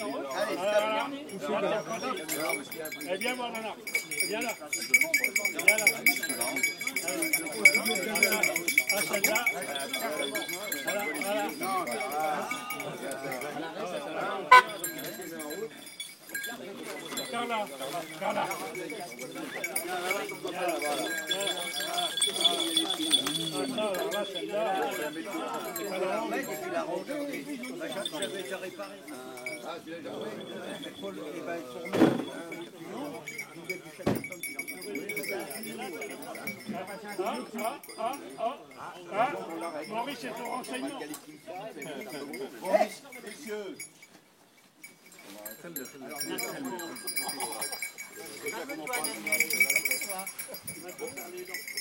Allez, allez, viens voir là. Viens là. Viens là. Ah, celle-là. Voilà, voilà. Carla. J'avais déjà réparé. Ah, tu l'as déjà réparé. Maurice, c'est ton renseignement. Messieurs.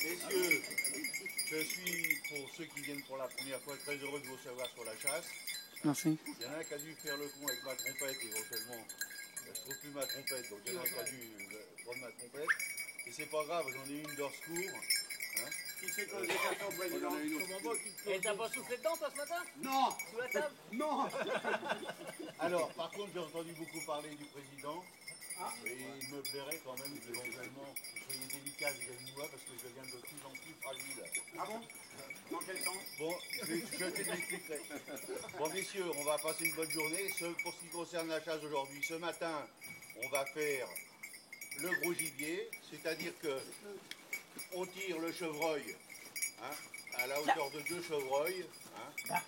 Messieurs, je suis, pour ceux qui viennent pour la première fois, très heureux de vous recevoir sur la chasse. Merci. Il y en a un qui a dû faire le con avec ma trompette, éventuellement. Je ne trouve plus ma trompette, donc il y en a un qui a dû prendre ma trompette. Et c'est pas grave, j'en ai une d'or secours. Hein. Qui c'est qu'on est à ton président? Et t'as pas soufflé dedans, toi, ce matin? Non. Sous la table? Non. Alors, par contre, j'ai entendu beaucoup parler du président. Et il me plairait quand même éventuellement que vous soyez délicat vis-à-vis de moi parce que je deviens de plus en plus fragile. Ah bon? Dans quel sens? Bon, je t'expliquerai. Bon, messieurs, on va passer une bonne journée. Pour ce qui concerne la chasse aujourd'hui, ce matin, on va faire le gros gibier, c'est-à-dire que on tire le chevreuil hein, à la hauteur de 2 chevreuils. Hein,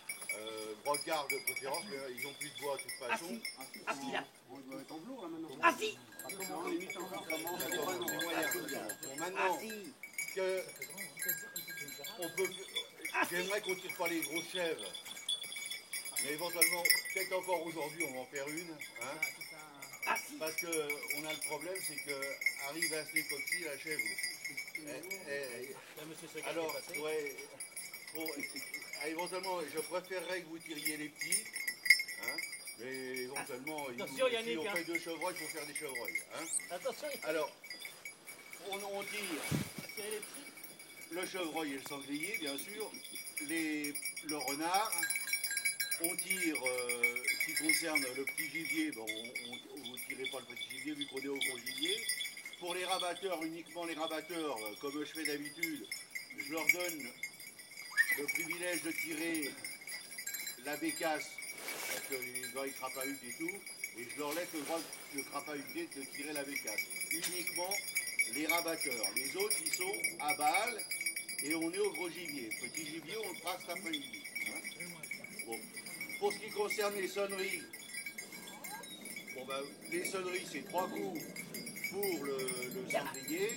brocard de préférence, mais ils n'ont plus de bois de toute façon. Assis là. On doit être en velours là maintenant. Assis. Bon, maintenant que on peut, j'aimerais qu'on tire pas les grosses chèvres, mais éventuellement, peut-être encore aujourd'hui, on va en faire une. Hein, parce que on a le problème, c'est que arrive à cette époque-ci, la chèvre. Alors, ouais, éventuellement, je préférerais que vous tiriez les petits, hein, mais éventuellement, attention, si on fait 2 chevreuils, il faut faire des chevreuils. Hein. Attention. Alors, on tire le chevreuil et le sanglier, bien sûr, le renard. On tire, ce qui concerne le petit gibier, bon, vous ne tirez pas le petit gibier vu qu'on est au gros gibier. Pour les rabatteurs, uniquement les rabatteurs, comme je fais d'habitude, je leur donne le privilège de tirer la bécasse, parce qu'ils ont les crapahudes et tout, et je leur laisse le droit, le crapahudier, de tirer la bécasse. Uniquement les rabatteurs. Les autres, ils sont à balle, et on est au gros gibier. Petit gibier, on le fera cet après-midi. Hein. Bon. Pour ce qui concerne les sonneries, bon ben, les sonneries, c'est 3 coups pour le sanglier.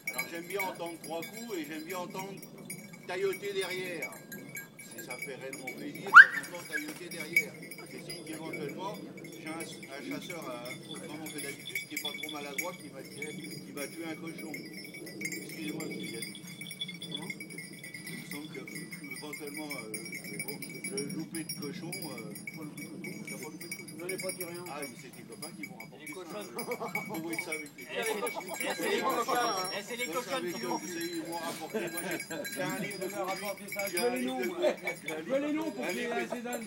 Alors j'aime bien entendre 3 coups et j'aime bien entendre tailloter derrière. Ça me fait réellement plaisir quand j'entends tailloter derrière. C'est signe qu'éventuellement, j'ai un chasseur autrement que d'habitude qui n'est pas trop maladroit qui va tuer un cochon. Excusez-moi, ce qu'il a dit. Il me semble que éventuellement, le loupé de cochon. T'as pas loupé de cochon? Je n'en ai pas tiré un. Ah, c'est tes copains qui vont rapporter Les ça. cochons. Vous voyez ça avec les C'est les cochons. C'est les cochons qui vont. Ils m'ont rapporté. Moi, j'ai un livre de conduite. Je veux les noms pour qu'il y ait assez d'âne.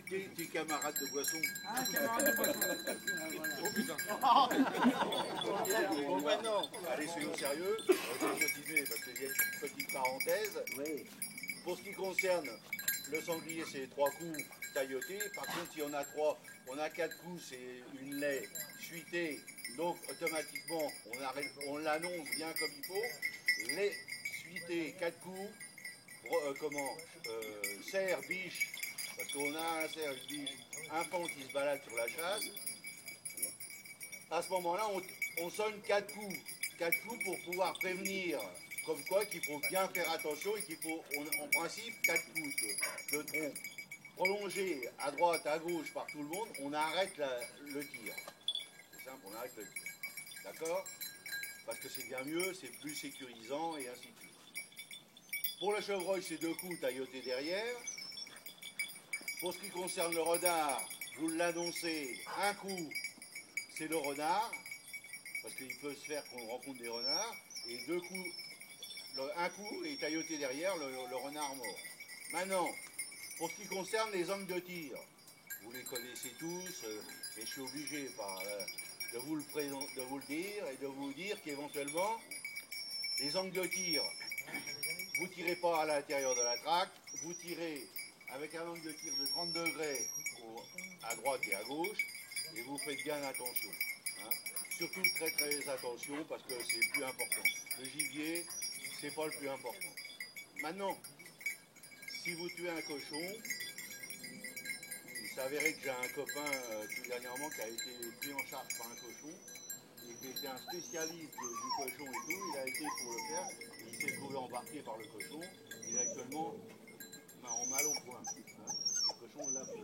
Tes camarades de boisson. Ah, camarade de poisson. Oh putain. Bon, maintenant, allez, soyons sérieux. On va continuer parce qu'il y a une petite parenthèse. Oui. Pour ce qui concerne le sanglier, c'est 3 coups taillotés. Par contre, si on a 3, on a 4 coups, c'est une laie suitée. Donc, automatiquement, on l'annonce bien comme il faut. Lait suité, 4 coups. Cerf, biche. Parce qu'on a un cerf, une biche, un faon qui se balade sur la chasse. À ce moment-là, on sonne 4 coups. 4 coups pour pouvoir prévenir, comme quoi qu'il faut bien faire attention et qu'il faut, en principe, 4 coups de tronc prolongés à droite, à gauche par tout le monde, on arrête le tir. C'est simple, on arrête le tir. D'accord? Parce que c'est bien mieux, c'est plus sécurisant et ainsi de suite. Pour le chevreuil, c'est 2 coups taillotés derrière. Pour ce qui concerne le renard, je vous l'annonçais, un coup, c'est le renard, parce qu'il peut se faire qu'on rencontre des renards, et 2 coups, un coup est tailloté derrière le renard mort. Maintenant, pour ce qui concerne les angles de tir, vous les connaissez tous, mais je suis obligé de vous le dire et de vous dire qu'éventuellement, les angles de tir, vous ne tirez pas à l'intérieur de la traque, vous tirez avec un angle de tir de 30 degrés à droite et à gauche, et vous faites bien attention. Hein. Surtout très très attention parce que c'est le plus important. Le gibier, c'est pas le plus important. Maintenant, si vous tuez un cochon, il s'est avéré que j'ai un copain tout dernièrement qui a été pris en charge par un cochon et qui était un spécialiste du cochon et tout. Il a été pour le faire, il s'est trouvé embarqué par le cochon. Il est actuellement en mal au point. Hein. Le cochon l'a pris. Et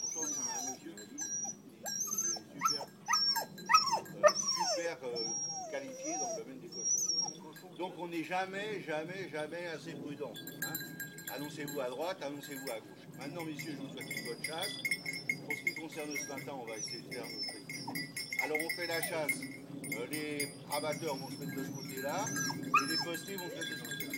pourtant, c'est un monsieur qui est super qualifié dans le domaine des cochons. Donc on n'est jamais assez prudent. Hein. Annoncez-vous à droite, annoncez-vous à gauche. Maintenant, messieurs, je vous souhaite une bonne chasse. Pour ce qui concerne ce matin, on va essayer de faire notre équipe. Alors, on fait la chasse. Les abatteurs vont se mettre de ce côté-là et les postés vont se mettre de ce côté-là.